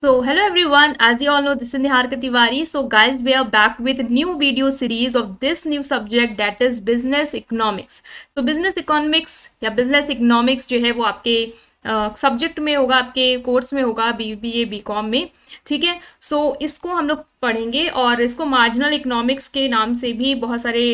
So, hello everyone. As you all know, this is Niharika Tiwari. So, guys, we are back with a new video series of this new subject that is business economics. So, business economics या business economics जो है वो आपके subject में होगा, आपके course में होगा, BBA BCom में. ठीक है. सो इसको हम लोग पढ़ेंगे और इसको मार्जिनल इकोनॉमिक्स के नाम से भी बहुत सारे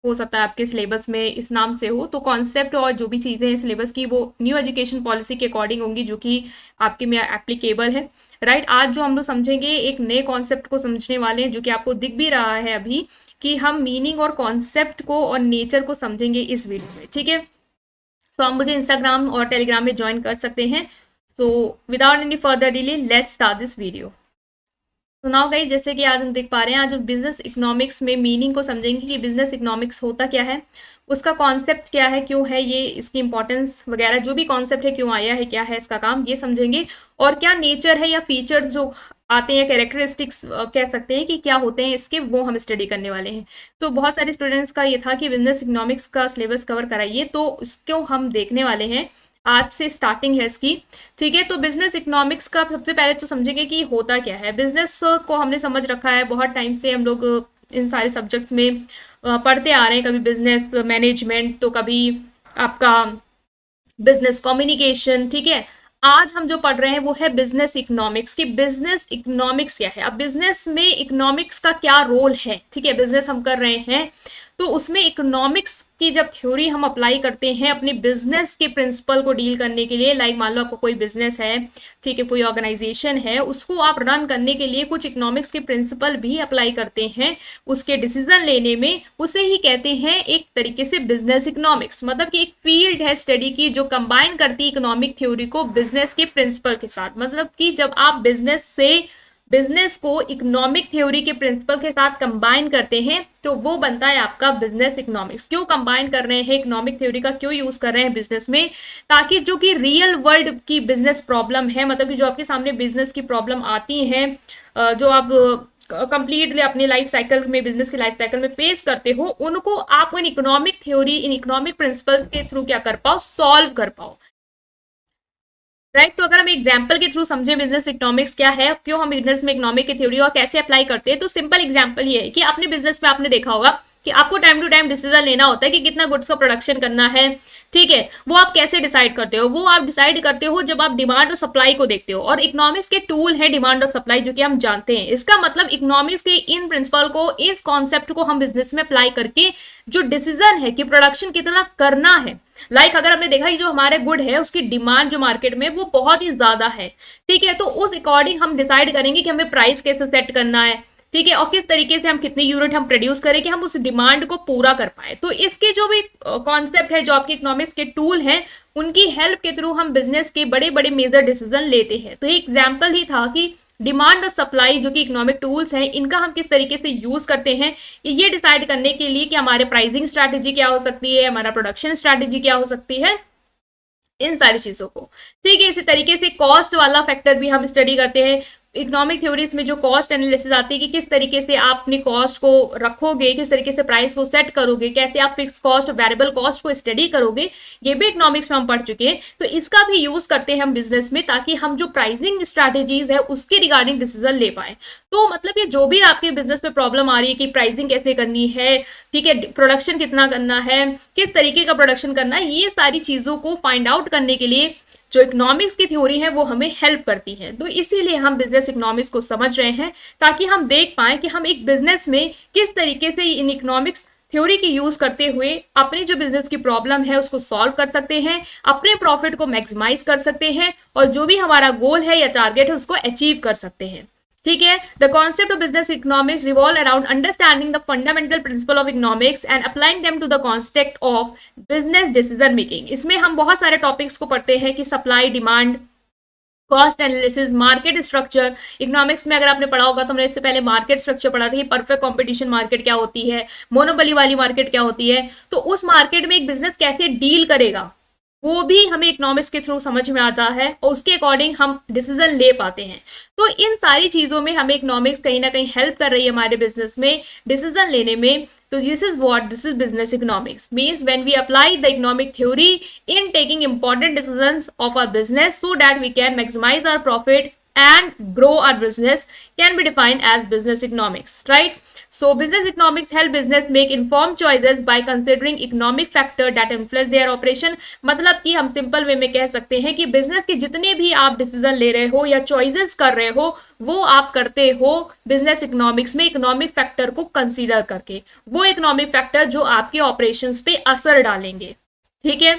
हो सकता है आपके सिलेबस में इस नाम से हो. तो कॉन्सेप्ट और जो भी चीज़ें हैं सिलेबस की वो न्यू एजुकेशन पॉलिसी के अकॉर्डिंग होंगी जो कि आपके में एप्लीकेबल है. राइट. आज जो हम लोग समझेंगे एक नए कॉन्सेप्ट को समझने वाले हैं जो कि आपको दिख भी रहा है अभी कि हम मीनिंग और कॉन्सेप्ट को और नेचर को समझेंगे इस वीडियो में. ठीक है. सो आप मुझे इंस्टाग्राम और टेलीग्राम में ज्वाइन कर सकते हैं. So without any further delay let's start this video. तो नाउ गाइस, जैसे कि आज हम देख पा रहे हैं, आज हम बिजनेस इकोनॉमिक्स में मीनिंग को समझेंगे कि बिजनेस इकोनॉमिक्स होता क्या है, उसका कॉन्सेप्ट क्या है, क्यों है ये, इसकी इंपॉर्टेंस वगैरह जो भी कॉन्सेप्ट है, क्यों आया है, क्या है इसका काम, ये समझेंगे. और क्या नेचर है या फीचर्स जो आते हैं, कैरेक्टरिस्टिक्स कह सकते हैं कि क्या होते हैं इसके, वो हम स्टडी करने वाले हैं. तो बहुत सारे स्टूडेंट्स का ये था कि बिजनेस इकोनॉमिक्स का सिलेबस कवर कराइए, तो इसको हम देखने वाले हैं. आज से स्टार्टिंग है इसकी. ठीक है. तो बिजनेस इकोनॉमिक्स का सबसे पहले तो समझेंगे कि होता क्या है. बिजनेस को हमने समझ रखा है, बहुत टाइम से हम लोग इन सारे सब्जेक्ट्स में पढ़ते आ रहे हैं. कभी बिजनेस मैनेजमेंट, तो कभी आपका बिजनेस कम्युनिकेशन. ठीक है. आज हम जो पढ़ रहे हैं वो है बिजनेस इकोनॉमिक्स. की बिजनेस इकोनॉमिक्स क्या है. अब बिजनेस में इकोनॉमिक्स का क्या रोल है. ठीक है. बिजनेस हम कर रहे हैं तो उसमें इकोनॉमिक्स की जब थ्योरी हम अप्लाई करते हैं अपनी बिजनेस के प्रिंसिपल को डील करने के लिए, लाइक मान लो आपको कोई बिजनेस है, ठीक है, कोई ऑर्गेनाइजेशन है, उसको आप रन करने के लिए कुछ इकोनॉमिक्स के प्रिंसिपल भी अप्लाई करते हैं उसके डिसीजन लेने में, उसे ही कहते हैं एक तरीके से बिजनेस इकोनॉमिक्स. मतलब कि एक फील्ड है स्टडी की जो कंबाइन करती है इकोनॉमिक थ्योरी को बिजनेस के प्रिंसिपल के साथ. मतलब कि जब आप बिजनेस को इकोनॉमिक थ्योरी के प्रिंसिपल के साथ कंबाइन करते हैं तो वो बनता है आपका बिजनेस इकोनॉमिक्स. क्यों कंबाइन कर रहे हैं, इकोनॉमिक थ्योरी का क्यों यूज कर रहे हैं बिजनेस में, ताकि जो कि रियल वर्ल्ड की बिजनेस प्रॉब्लम है, मतलब कि जो आपके सामने बिजनेस की प्रॉब्लम आती हैं, जो आप कंप्लीटली अपने लाइफ साइकिल में, बिजनेस के लाइफ साइकिल में फेस करते हो, उनको आप in economic theory, in economic principles के थ्रू क्या कर पाओ, सॉल्व कर पाओ. राइट. तो अगर हम एग्जाम्पल के थ्रू समझे बिजनेस इकोनॉमिक्स क्या है, क्यों हम बिजनेस में इकोनॉमिक की थ्योरी और कैसे अप्लाई करते हैं, तो सिंपल एग्जाम्पल ये है कि अपने बिजनेस में आपने देखा होगा कि आपको टाइम टू टाइम डिसीजन लेना होता है कि कितना गुड्स का प्रोडक्शन करना है. ठीक है. वो आप कैसे डिसाइड करते हो, वो आप डिसाइड करते हो जब आप डिमांड और सप्लाई को देखते हो. और इकोनॉमिक्स के टूल है डिमांड और सप्लाई जो कि हम जानते हैं. इसका मतलब इकोनॉमिक्स के इन प्रिंसिपल को, इस कॉन्सेप्ट को हम बिजनेस में अप्लाई करके जो डिसीजन है कि प्रोडक्शन कितना करना है, लाइक अगर हमने देखा कि जो हमारे गुड है उसकी डिमांड जो मार्केट में वो बहुत ही ज्यादा है. ठीक है. तो उस अकॉर्डिंग हम डिसाइड करेंगे कि हमें प्राइस कैसे सेट करना है. ठीक है. और किस तरीके से हम कितनी यूनिट हम प्रोड्यूस करें कि हम उस डिमांड को पूरा कर पाए. तो इसके जो भी कॉन्सेप्ट है, जो आपके इकोनॉमिक्स के टूल हैं, उनकी हेल्प के थ्रू हम बिजनेस के बड़े बड़े मेजर डिसीजन लेते हैं. तो एक एग्जाम्पल ही था कि डिमांड और सप्लाई जो कि इकोनॉमिक टूल्स हैं, इनका हम किस तरीके से यूज करते हैं ये डिसाइड करने के लिए कि हमारे प्राइसिंग स्ट्रैटेजी क्या हो सकती है, हमारा प्रोडक्शन स्ट्रैटेजी क्या हो सकती है, इन सारी चीजों को. ठीक है. इसी तरीके से कॉस्ट वाला फैक्टर भी हम स्टडी करते हैं. इकोनॉमिक थ्योरीज में जो कॉस्ट एनालिसिस आती है कि किस तरीके से आप अपनी कॉस्ट को रखोगे, किस तरीके से प्राइस को सेट करोगे, कैसे आप फिक्स कॉस्ट, वेरिएबल कॉस्ट को स्टडी करोगे, ये भी इकोनॉमिक्स में हम पढ़ चुके हैं. तो इसका भी यूज करते हैं हम बिजनेस में ताकि हम जो प्राइसिंग स्ट्रैटेजीज है उसके रिगार्डिंग डिसीजन ले पाए. तो मतलब कि जो भी आपके बिजनेस में प्रॉब्लम आ रही है कि प्राइसिंग कैसे करनी है, ठीक है, प्रोडक्शन कितना करना है, किस तरीके का प्रोडक्शन करना है, ये सारी चीजों को फाइंड आउट करने के लिए जो इकोनॉमिक्स की थ्योरी है वो हमें हेल्प करती है. तो इसीलिए हम बिजनेस इकोनॉमिक्स को समझ रहे हैं ताकि हम देख पाए कि हम एक बिजनेस में किस तरीके से इन इकोनॉमिक्स थ्योरी की यूज करते हुए अपनी जो बिजनेस की प्रॉब्लम है उसको सॉल्व कर सकते हैं, अपने प्रॉफिट को मैक्सिमाइज कर सकते हैं और जो भी हमारा गोल है या टारगेट है उसको अचीव कर सकते हैं. ठीक है. The concept of business economics revolve around understanding the fundamental principle of economics and applying them to the concept of business decision making. इसमें हम बहुत सारे टॉपिक्स को पढ़ते हैं कि supply, demand, cost analysis, market structure. Economics में अगर आपने पढ़ा होगा तो हमने इससे पहले मार्केट स्ट्रक्चर पढ़ा था कि परफेक्ट कंपटीशन मार्केट क्या होती है, मोनोपोली वाली मार्केट क्या होती है. तो उस मार्केट में एक बिजनेस कैसे डील करेगा वो भी हमें इकोनॉमिक्स के थ्रू समझ में आता है और उसके अकॉर्डिंग हम डिसीजन ले पाते हैं. तो इन सारी चीजों में हमें इकोनॉमिक्स कहीं ना कहीं हेल्प कर रही है हमारे बिजनेस में डिसीजन लेने में. तो this is business economics means when we apply the economic theory in taking important decisions of our business so that we can maximise our profit and grow our business can be defined as business economics, right? So business economics help business make informed choices by considering economic factor that influence their operation. मतलब कि हम simple way में कह सकते हैं कि business के जितने भी आप डिसीजन ले रहे हो या चॉइसेस कर रहे हो वो आप करते हो बिजनेस इकोनॉमिक्स में इकोनॉमिक फैक्टर को कंसीडर करके, वो इकोनॉमिक फैक्टर जो आपके ऑपरेशंस पे असर डालेंगे, ठीक है।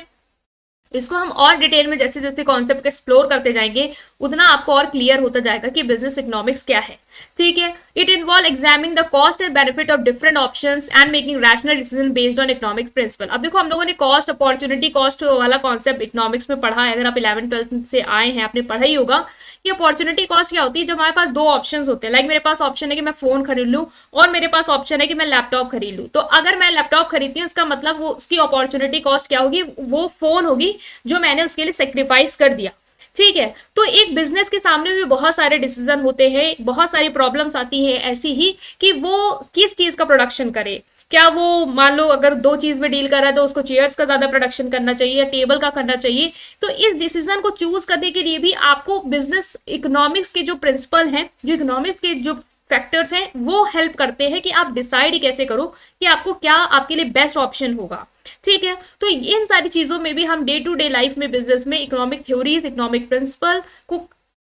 इसको हम और डिटेल में जैसे जैसे कॉन्सेप्ट एक्सप्लोर करते जाएंगे उतना आपको और क्लियर होता जाएगा कि बिजनेस इकोनॉमिक्स क्या है, ठीक है। It involve examining the cost and benefit of different options and making rational decision based on economics principle. अब देखो हम लोगों ने कॉस्ट अपॉर्चुनिटी कॉस्ट वाला कॉन्सेप्ट इकोनॉमिक्स में पढ़ा है, अगर आप 11th-12th से आए हैं आपने पढ़ा ही होगा कि अपॉर्चुनिटी कॉस्ट क्या होती है। जब हमारे पास दो ऑप्शंस होते हैं, लाइक मेरे पास ऑप्शन है कि मैं फोन खरीद लूँ और मेरे पास ऑप्शन है कि मैं लैपटॉप खरीद लूँ, तो अगर मैं लैपटॉप खरीदती हूँ उसका मतलब वो उसकी अपॉर्चुनिटी कॉस्ट क्या होगी, वो फोन होगी जो मैंने उसके लिए सेक्रीफाइस कर दिया, ठीक है। तो एक बिजनेस के सामने भी बहुत सारे डिसीजन होते हैं, बहुत सारी प्रॉब्लम्स आती है ऐसी ही कि वो किस चीज का प्रोडक्शन करे। क्या वो मान लो अगर दो चीज में डील कर रहा है तो उसको चेयर्स का ज्यादा प्रोडक्शन करना चाहिए या टेबल का करना चाहिए। तो इस डिसीजन को चूज करने के लिए भी आपको बिजनेस इकोनॉमिक्स के जो प्रिंसिपल हैं, जो इकोनॉमिक्स के जो फैक्टर्स हैं वो हेल्प करते हैं कि आप डिसाइड कैसे करो कि आपको क्या आपके लिए बेस्ट ऑप्शन होगा, ठीक है। तो इन सारी चीजों में भी हम डे टू डे लाइफ में बिजनेस में इकोनॉमिक थ्योरीज इकोनॉमिक प्रिंसिपल को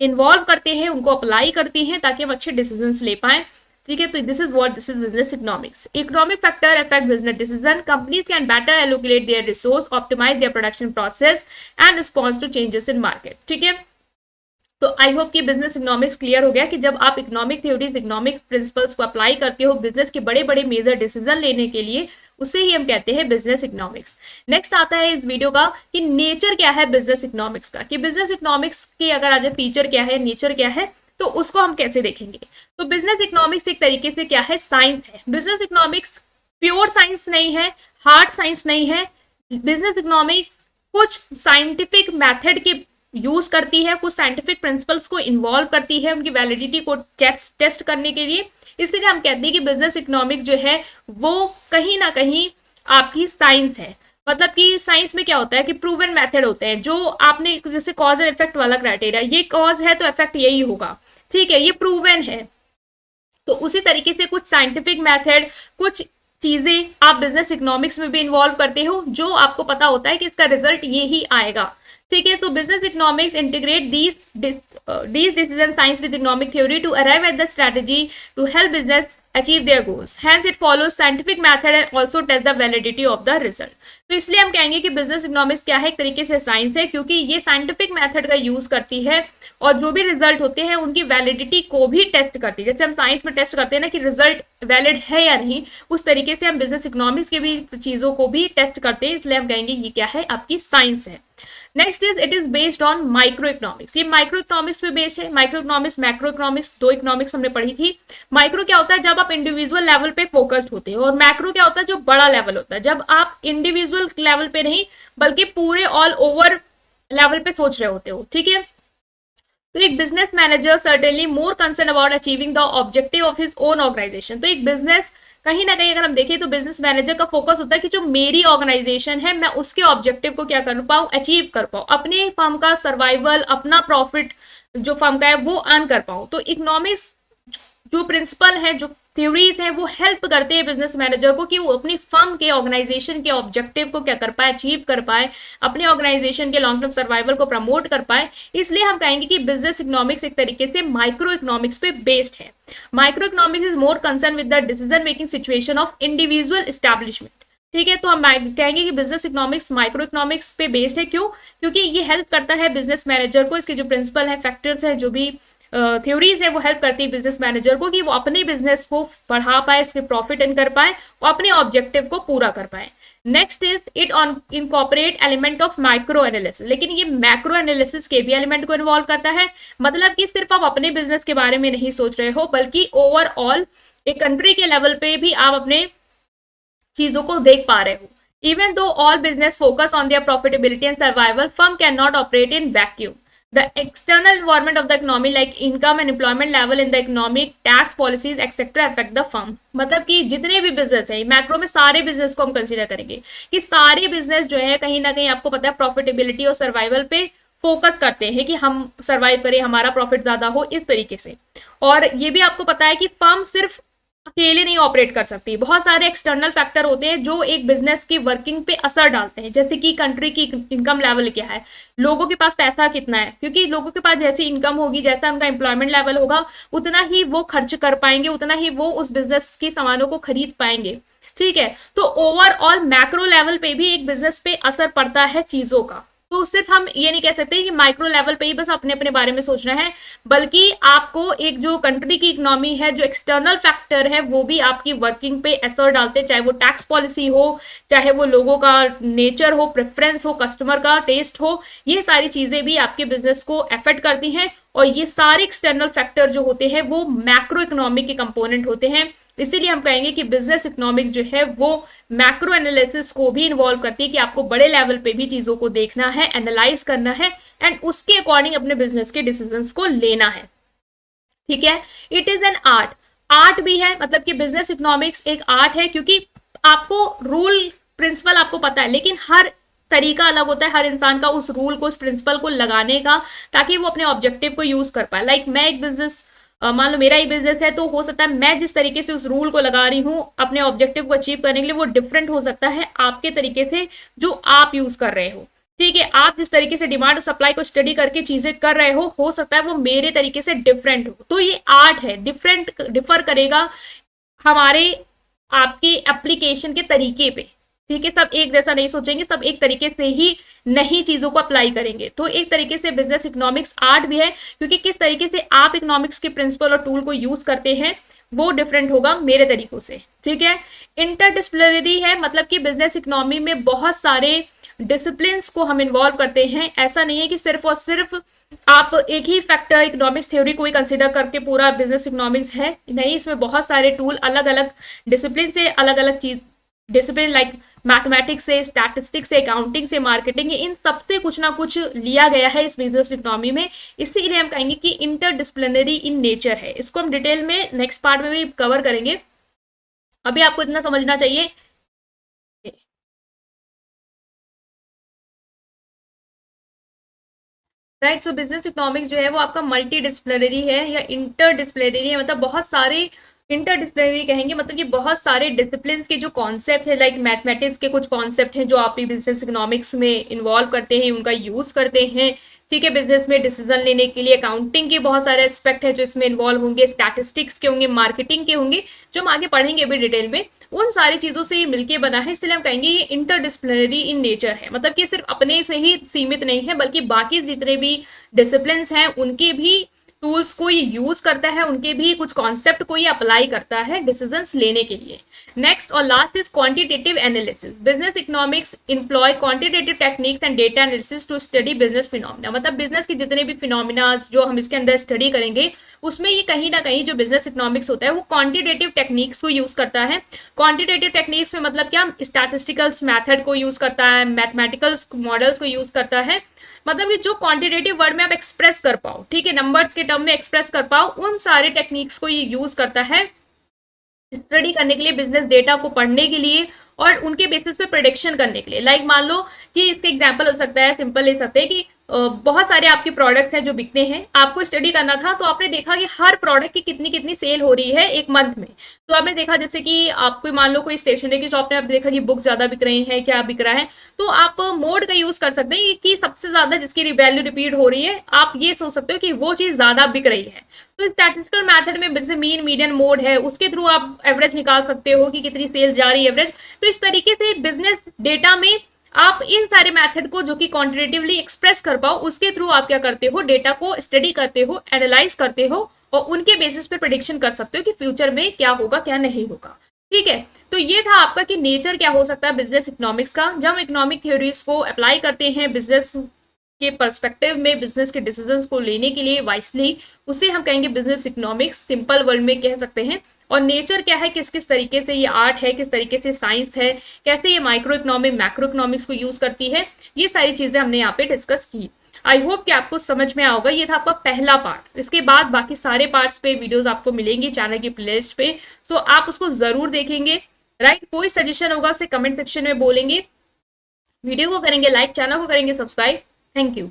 इन्वॉल्व करते हैं, उनको अप्लाई करते हैं ताकि हम अच्छे डिसीजंस ले पाएं, ठीक है। तो this is business economics. Economic factor affect business decision, companies can better allocate their resource, optimise their production process and response to changes in market, ठीक है। तो आई होप कि बिजनेस इकोनॉमिक्स क्लियर हो गया कि जब आप इकोनॉमिक थ्योरीज इकोनॉमिक्स प्रिंसिपल्स को अप्लाई करते हो बिजनेस के बड़े बड़े मेजर डिसीजन लेने के लिए, उसे ही हम कहते हैं बिजनेस इकोनॉमिक्स। नेक्स्ट आता है इस वीडियो का कि नेचर क्या है बिजनेस इकोनॉमिक्स का, कि बिजनेस इकोनॉमिक्स के अगर आज फीचर क्या है, नेचर क्या है, तो उसको हम कैसे देखेंगे। तो बिजनेस इकोनॉमिक्स एक तरीके से क्या है, साइंस है। बिजनेस इकोनॉमिक्स प्योर साइंस नहीं है, हार्ड साइंस नहीं है। बिजनेस इकोनॉमिक्स कुछ साइंटिफिक मेथड के यूज करती है, कुछ साइंटिफिक प्रिंसिपल्स को इन्वॉल्व करती है उनकी वैलिडिटी को टेस्ट करने के लिए। इसलिए हम कहते हैं कि बिजनेस इकोनॉमिक्स जो है वो कहीं ना कहीं आपकी साइंस है। मतलब कि साइंस में क्या होता है कि प्रूवन मेथड होते हैं, जो आपने जैसे कॉज एंड इफेक्ट वाला क्राइटेरिया, ये कॉज है तो इफेक्ट यही होगा, ठीक है, ये प्रूवन है। तो उसी तरीके से कुछ साइंटिफिक मेथड, कुछ चीजें आप बिजनेस इकोनॉमिक्स में भी इन्वॉल्व करते हो जो आपको पता होता है कि इसका रिजल्ट ये ही आएगा, ठीक है। तो business economics integrate these decision science with economic theory to arrive at the strategy to help business achieve their goals. Hence it follows scientific method and also test the validity of the result. तो इसलिए हम कहेंगे कि business economics क्या है, एक तरीके से साइंस है, क्योंकि ये साइंटिफिक मेथड का यूज करती है और जो भी रिजल्ट होते हैं उनकी वैलिडिटी को भी टेस्ट करती है। जैसे हम साइंस में टेस्ट करते हैं ना कि रिजल्ट वैलिड है या नहीं, उस तरीके से हम बिजनेस इकोनॉमिक्स के भी चीजों को भी टेस्ट करते हैं। इसलिए हम कहेंगे ये क्या है, आपकी साइंस है। Next is it is based on micro economics. ये माइक्रो इकोनॉमिक्स पे बेस्ड है। माइक्रो इकोनॉमिक्स, मैक्रो इकोनॉमिक्स, दो इकोनॉमिक्स हमने पढ़ी थी। माइक्रो क्या होता है, जब आप इंडिविजुअल लेवल पे फोकस्ड होते हैं, और मैक्रो क्या होता है, जो बड़ा लेवल होता है, जब आप इंडिविजुअल लेवल पे नहीं बल्कि पूरे ऑल ओवर लेवल पे सोच रहे होते हो, ठीक है। तो एक business manager certainly more concern about achieving the objective of his own organisation. तो एक बिजनेस कहीं ना कहीं अगर हम देखें तो बिजनेस मैनेजर का फोकस होता है कि जो मेरी ऑर्गेनाइजेशन है मैं उसके ऑब्जेक्टिव को क्या कर पाऊँ, अचीव कर पाऊँ, अपने फर्म का सर्वाइवल, अपना प्रॉफिट जो फर्म का है वो अर्न कर पाऊँ। तो इकोनॉमिक्स जो प्रिंसिपल है, जो थ्योरीज हैं, वो हेल्प करते हैं बिजनेस मैनेजर को कि वो अपनी फर्म के ऑर्गेनाइजेशन के ऑब्जेक्टिव को क्या कर पाए, अचीव कर पाए, अपने ऑर्गेनाइजेशन के लॉन्ग टर्म सर्वाइवल को प्रमोट कर पाए। इसलिए हम कहेंगे कि बिजनेस इकोनॉमिक्स एक तरीके से माइक्रो इकोनॉमिक्स पे बेस्ड है। Micro economics is more concern with the decision making situation of individual establishment, ठीक है। तो हम कहेंगे कि बिजनेस इकोनॉमिक्स माइक्रो इकोनॉमिक्स पे बेस्ड है। क्यों? क्योंकि ये हेल्प करता है बिजनेस मैनेजर को, इसके जो प्रिंसिपल है, फैक्टर्स है, जो भी थ्योरीज है, वो हेल्प करती है बिजनेस मैनेजर को कि वो अपने बिजनेस को बढ़ा पाए, उसके प्रॉफिट अर्न कर पाए और अपने ऑब्जेक्टिव को पूरा कर पाए। Next is it on incorporate element of micro analysis. लेकिन ये मैक्रो एनालिसिस के भी एलिमेंट को इन्वॉल्व करता है। मतलब कि सिर्फ आप अपने बिजनेस के बारे में नहीं सोच रहे हो, बल्कि ओवरऑल एक कंट्री के लेवल पे भी आप अपने चीजों को देख पा रहे हो। Even though all business focus on their profitability and survival, firm cannot operate in vacuum. The external environment of the economy like income and employment level in the economic, tax policies etc. affect the firm. मतलब कि जितने भी business है, macro में सारे business को हम consider करेंगे कि सारे बिजनेस जो है कहीं ना कहीं आपको पता है प्रॉफिटेबिलिटी और सर्वाइवल पे फोकस करते हैं कि हम सर्वाइव करें, हमारा प्रॉफिट ज्यादा हो, इस तरीके से। और ये भी आपको पता है कि फर्म सिर्फ अकेले नहीं ऑपरेट कर सकती, बहुत सारे एक्सटर्नल फैक्टर होते हैं जो एक बिजनेस की वर्किंग पे असर डालते हैं, जैसे कि कंट्री की इनकम लेवल क्या है, लोगों के पास पैसा कितना है, क्योंकि लोगों के पास जैसी इनकम होगी, जैसा उनका एम्प्लॉयमेंट लेवल होगा, उतना ही वो खर्च कर पाएंगे, उतना ही वो उस बिजनेस की सामानों को खरीद पाएंगे। ठीक है, तो ओवरऑल मैक्रो लेवल पे भी एक बिजनेस पे असर पड़ता है चीजों का। तो सिर्फ हम ये नहीं कह सकते कि माइक्रो लेवल पे ही बस अपने अपने बारे में सोचना है, बल्कि आपको एक जो कंट्री की इकोनॉमी है, जो एक्सटर्नल फैक्टर है, वो भी आपकी वर्किंग पे असर डालते हैं, चाहे वो टैक्स पॉलिसी हो, चाहे वो लोगों का नेचर हो, प्रेफरेंस हो, कस्टमर का टेस्ट हो, ये सारी चीजें भी आपके बिजनेस को अफेक्ट करती हैं। और ये सारे एक्सटर्नल फैक्टर जो होते हैं वो मैक्रो इकोनॉमिक के कंपोनेंट होते हैं। इसीलिए हम कहेंगे कि बिजनेस इकोनॉमिक्स जो है वो मैक्रो एनालिसिस को भी इन्वॉल्व करती है, कि आपको बड़े लेवल पे भी चीजों को देखना है, एनालाइज करना है, एंड उसके अकॉर्डिंग अपने बिजनेस के डिसीजंस को लेना है। ठीक है, it is an art, art भी है, मतलब कि बिजनेस इकोनॉमिक्स एक आर्ट है, क्योंकि आपको रूल प्रिंसिपल आपको पता है, लेकिन हर तरीका अलग होता है हर इंसान का उस रूल को, उस प्रिंसिपल को लगाने का, ताकि वो अपने ऑब्जेक्टिव को यूज कर पाए। लाइक मैं एक बिजनेस, मान लो मेरा ही बिजनेस है, तो हो सकता है मैं जिस तरीके से उस रूल को लगा रही हूँ अपने ऑब्जेक्टिव को अचीव करने के लिए, वो डिफरेंट हो सकता है आपके तरीके से जो आप यूज कर रहे हो। ठीक है, आप जिस तरीके से डिमांड और सप्लाई को स्टडी करके चीजें कर रहे हो सकता है वो मेरे तरीके से डिफरेंट हो। तो ये आर्ट है, डिफरेंट डिफर करेगा हमारे आपके एप्लीकेशन के तरीके पे। ठीक है, सब एक जैसा नहीं सोचेंगे, सब एक तरीके से ही नई चीजों को अप्लाई करेंगे। तो एक तरीके से बिजनेस इकोनॉमिक्स आर्ट भी है, क्योंकि किस तरीके से आप इकोनॉमिक्स के प्रिंसिपल और टूल को यूज करते हैं वो डिफरेंट होगा मेरे तरीकों से। ठीक है, इंटरडिसिप्लिनरी है, मतलब कि बिजनेस इकोनॉमी में बहुत सारे डिसिप्लिन्स को हम इन्वॉल्व करते हैं। ऐसा नहीं है कि सिर्फ और सिर्फ आप एक ही फैक्टर इकोनॉमिक्स थ्योरी को ही कंसिडर करके पूरा बिजनेस इकोनॉमिक्स है, नहीं, इसमें बहुत सारे टूल अलग अलग डिसिप्लिन से, अलग अलग चीज डिसिप्लिन लाइक मैथमेटिक्स से, स्टैटिस्टिक्स से, अकाउंटिंग से, मार्केटिंग, इन सबसे कुछ ना कुछ लिया गया है इस बिजनेस इकोनॉमी में। इसीलिए हम कहेंगे कि इंटरडिसिप्लिनरी इन नेचर है। इसको हम डिटेल में नेक्स्ट पार्ट में भी कवर करेंगे, अभी आपको इतना समझना चाहिए। राइट, सो बिजनेस इकोनॉमिक्स जो है वो आपका मल्टी डिसिप्लिनरी है या इंटर डिसिप्लिनरी है, मतलब बहुत सारे इंटर डिसिप्लिनरी कहेंगे, मतलब ये बहुत सारे डिसिप्लिन के जो कॉन्सेप्ट है, लाइक मैथमेटिक्स के कुछ कॉन्सेप्ट हैं जो आप बिजनेस इकोनॉमिक्स में इन्वॉल्व करते हैं, उनका यूज करते हैं। ठीक है, बिजनेस में डिसीजन लेने के लिए अकाउंटिंग के बहुत सारे एस्पेक्ट है जो इसमें इन्वॉल्व होंगे, स्टैटिस्टिक्स के होंगे, मार्केटिंग के होंगे, जो हम आगे पढ़ेंगे अभी डिटेल में। उन सारी चीजों से ये मिलके बना है, इसलिए हम कहेंगे ये इंटरडिसिप्लिनरी इन नेचर है, मतलब कि सिर्फ अपने से ही सीमित नहीं है, बल्कि बाकी जितने भी डिसिप्लिन हैं उनके भी टूल्स को ये यूज करता है, उनके भी कुछ कॉन्सेप्ट को ये अप्लाई करता है डिसीजंस लेने के लिए। नेक्स्ट और last is quantitative analysis. Business economics employ quantitative techniques and data analysis to study business phenomena, मतलब बिजनेस के जितने भी फिनोमिना जो हम इसके अंदर स्टडी करेंगे, उसमें ये कहीं ना कहीं जो बिजनेस इकोनॉमिक्स होता है वो क्वांटिटेटिव टेक्निक्स को यूज करता है। क्वांटिटेटिव टेक्निक्स में मतलब क्या, स्टैटिस्टिकल्स मैथड को यूज करता है, मैथमेटिकल्स मॉडल्स को यूज करता है, मतलब कि जो क्वांटिटेटिव वर्ड में आप एक्सप्रेस कर पाओ, ठीक है, नंबर्स के टर्म में एक्सप्रेस कर पाओ, उन सारे टेक्निक्स को ये यूज करता है स्टडी करने के लिए, बिजनेस डेटा को पढ़ने के लिए और उनके बेसिस पे प्रेडिक्शन करने के लिए। लाइक मान लो कि इसके एग्जांपल हो सकता है, सिंपल ले सकते हैं कि बहुत सारे आपके प्रोडक्ट्स हैं जो बिकते हैं, आपको स्टडी करना था, तो आपने देखा कि हर प्रोडक्ट की कितनी कितनी सेल हो रही है एक मंथ में। तो आपने देखा जैसे कि आपको मान लो कोई स्टेशनरी की शॉप ने आप देखा कि बुक्स ज्यादा बिक रही हैं, क्या बिक रहा है, तो आप मोड का यूज कर सकते हैं कि सबसे ज्यादा जिसकी वैल्यू रिपीट हो रही है, आप ये सोच सकते हो कि वो चीज ज्यादा बिक रही है। तो स्टैटिस्टिकल मेथड में जैसे मीन मीडियन मोड है, उसके थ्रू आप एवरेज निकाल सकते हो कि कितनी सेल जा रही है एवरेज। तो इस तरीके से बिजनेस डेटा में आप इन सारे मेथड को जो कि क्वांटिटेटिवली एक्सप्रेस कर पाओ, उसके थ्रू आप क्या करते हो, डेटा को स्टडी करते हो, एनालाइज करते हो और उनके बेसिस पे प्रेडिक्शन कर सकते हो कि फ्यूचर में क्या होगा क्या नहीं होगा। ठीक है, तो ये था आपका कि नेचर क्या हो सकता है बिजनेस इकोनॉमिक्स का। जब हम इकोनॉमिक थ्योरीज को अप्लाई करते हैं बिजनेस के पर्सपेक्टिव में, बिजनेस के डिसीजंस को लेने के लिए वाइसली, उसे हम कहेंगे बिजनेस इकोनॉमिक्स, सिंपल वर्ड में कह सकते हैं। और नेचर क्या है, किस किस तरीके से ये आर्ट है, किस तरीके से साइंस है, कैसे ये माइक्रो इकोनॉमी मैक्रो इकोनॉमिक्स को यूज करती है, ये सारी चीजें हमने यहाँ पे डिस्कस की। आई होप कि आपको समझ में आओगा। ये था आपका पहला पार्ट। इसके बाद बाकी सारे पार्ट्स पे वीडियोस आपको मिलेंगी चैनल की प्लेलिस्ट पे, सो आप उसको जरूर देखेंगे। राइट, कोई सजेशन होगा उसे कमेंट सेक्शन में बोलेंगे, वीडियो को करेंगे लाइक, चैनल को करेंगे सब्सक्राइब। Thank you.